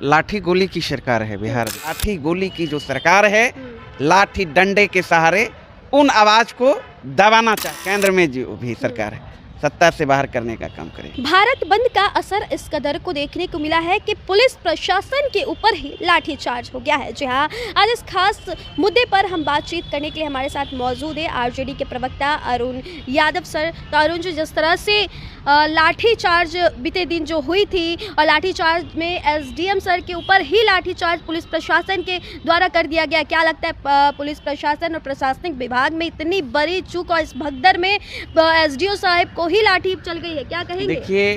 लाठी गोली की सरकार है बिहार में। लाठी गोली की जो सरकार है, लाठी डंडे के सहारे उन आवाज को दबाना चाहे। केंद्र में जो भी सरकार है सत्ता से बाहर करने का काम करे। भारत बंद का असर इस कदर को देखने को मिला है कि पुलिस प्रशासन के ऊपर ही लाठीचार्ज हो गया है। जी हाँ, आज इस खास मुद्दे पर हम बातचीत करने के लिए हमारे साथ मौजूद है आरजेडी के प्रवक्ता अरुण यादव सर। तो अरुण जी, जिस तरह से लाठीचार्ज बीते दिन जो हुई थी और लाठीचार्ज में एसडीएम सर के ऊपर ही लाठीचार्ज पुलिस प्रशासन के द्वारा कर दिया गया, क्या लगता है पुलिस प्रशासन और प्रशासनिक विभाग में इतनी बड़ी चूक और इस भगदड़ में एसडीओ साहब को ही लाठी चल गई है, क्या कहेंगे? देखिए,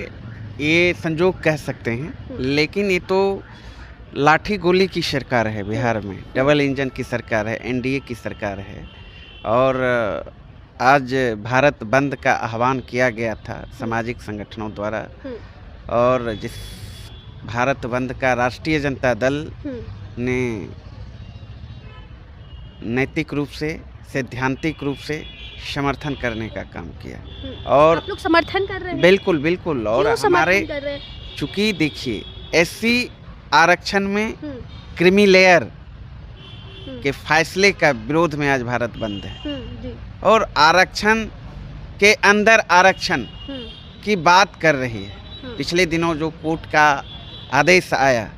ये संजोग कह सकते हैं, लेकिन ये तो लाठी गोली की सरकार है बिहार में। डबल इंजन की सरकार है, एनडीए की सरकार है। और आज भारत बंद का आह्वान किया गया था सामाजिक संगठनों द्वारा, और जिस भारत बंद का राष्ट्रीय जनता दल ने नैतिक रूप से, सैद्धांतिक रूप से समर्थन करने का काम किया। और आप लोग समर्थन कर रहे हैं? बिल्कुल बिल्कुल। और हमारे कर चूंकि देखिए, एससी आरक्षण में क्रीमी लेयर के फैसले का विरोध में आज भारत बंद है। और आरक्षण के अंदर आरक्षण की बात कर रही है। पिछले दिनों जो कोर्ट का आदेश आया,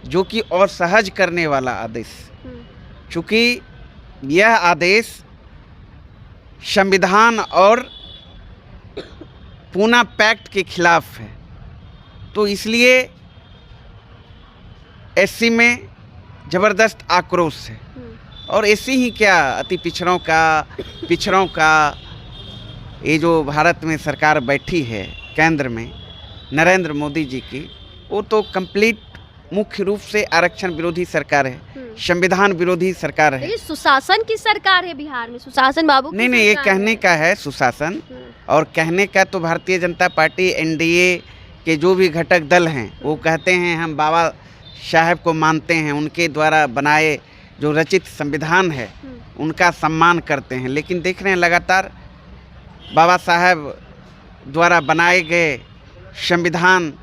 जो कि असहज करने वाला आदेश, चूंकि यह आदेश संविधान और पूना पैक्ट के खिलाफ है, तो इसलिए एससी में ज़बरदस्त आक्रोश है। और ऐसी ही क्या, अति पिछड़ों का ये जो भारत में सरकार बैठी है केंद्र में नरेंद्र मोदी जी की, वो तो कंप्लीट मुख्य रूप से आरक्षण विरोधी सरकार है, संविधान विरोधी सरकार है। सुशासन की सरकार है बिहार में, सुशासन बाबू नहीं, ये कहने का है सुशासन, और कहने का तो भारतीय जनता पार्टी एनडीए के जो भी घटक दल हैं वो कहते हैं हम बाबा साहब को मानते हैं, उनके द्वारा बनाए जो रचित संविधान है उनका सम्मान करते हैं। लेकिन देख रहे हैं लगातार बाबा साहब द्वारा बनाए गए संविधान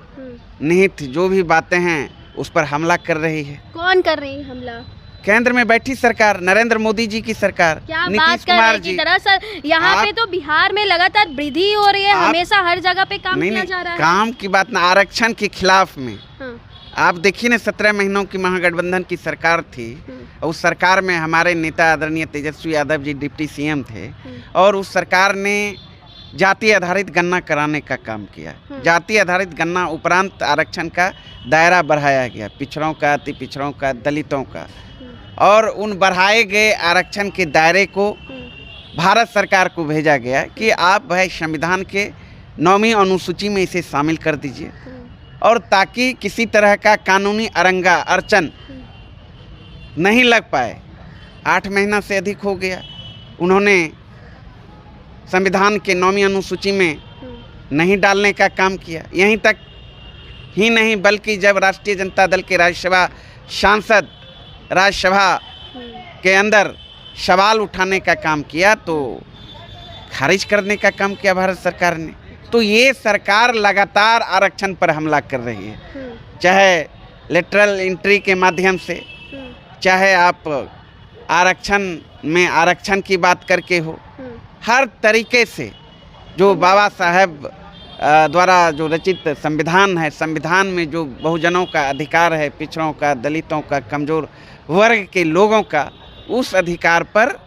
निहित जो भी बातें हैं उस पर हमला कर रही है। कौन कर रही है हमला? केंद्र में बैठी सरकार, नरेंद्र मोदी जी की सरकार, नीतीश कुमार जी। दरअसल यहाँ पे तो बिहार में लगातार वृद्धि हो रही है, हमेशा हर जगह पे काम किया जा रहा है। काम की बात ना, आरक्षण के खिलाफ में आप देखिए ना, 17 महीनों की महागठबंधन की सरकार थी, और उस सरकार में हमारे नेता आदरणीय तेजस्वी यादव जी डिप्टी सीएम थे, और उस सरकार ने जाति आधारित गणना कराने का काम किया। जाति आधारित गणना उपरांत आरक्षण का दायरा बढ़ाया गया, पिछड़ों का, अति पिछड़ों का, दलितों का, और उन बढ़ाए गए आरक्षण के दायरे को भारत सरकार को भेजा गया कि आप भाई संविधान के 9वीं अनुसूची में इसे शामिल कर दीजिए, और ताकि किसी तरह का कानूनी अड़चन नहीं लग पाए। 8 महीना से अधिक हो गया, उन्होंने संविधान के 9वीं अनुसूची में नहीं डालने का काम किया। यहीं तक ही नहीं, बल्कि जब राष्ट्रीय जनता दल के राज्यसभा सांसद राज्यसभा के अंदर सवाल उठाने का काम किया तो खारिज करने का काम किया भारत सरकार ने। तो ये सरकार लगातार आरक्षण पर हमला कर रही है, चाहे लेटरल एंट्री के माध्यम से, चाहे आप आरक्षण में आरक्षण की बात करके हो, हर तरीके से जो बाबा साहब द्वारा जो रचित संविधान है, संविधान में जो बहुजनों का अधिकार है, पिछड़ों का, दलितों का, कमज़ोर वर्ग के लोगों का, उस अधिकार पर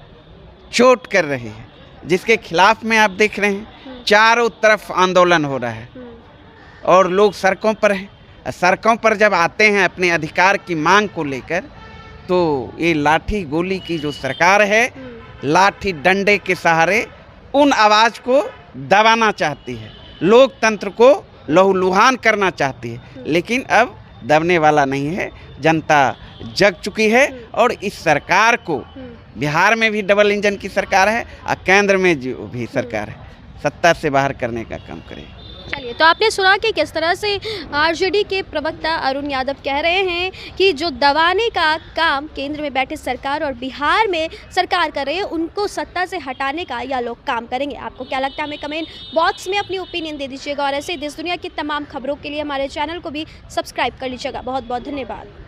चोट कर रही है, जिसके खिलाफ में आप देख रहे हैं चारों तरफ आंदोलन हो रहा है और लोग सड़कों पर हैं। सड़कों पर जब आते हैं अपने अधिकार की मांग को लेकर, तो ये लाठी गोली की जो सरकार है, लाठी डंडे के सहारे उन आवाज़ को दबाना चाहती है, लोकतंत्र को लहूलुहान करना चाहती है। लेकिन अब दबने वाला नहीं है, जनता जग चुकी है, और इस सरकार को बिहार में भी डबल इंजन की सरकार है और केंद्र में जो भी सरकार है सत्ता से बाहर करने का काम करे। चलिए, तो आपने सुना कि किस तरह से आरजेडी के प्रवक्ता अरुण यादव कह रहे हैं कि जो दबाने का काम केंद्र में बैठे सरकार और बिहार में सरकार कर रही है, उनको सत्ता से हटाने का यह लोग काम करेंगे। आपको क्या लगता है, हमें कमेंट बॉक्स में अपनी ओपिनियन दे दीजिएगा और ऐसे देश दुनिया की तमाम खबरों के लिए हमारे चैनल को भी सब्सक्राइब कर लीजिएगा। बहुत बहुत धन्यवाद।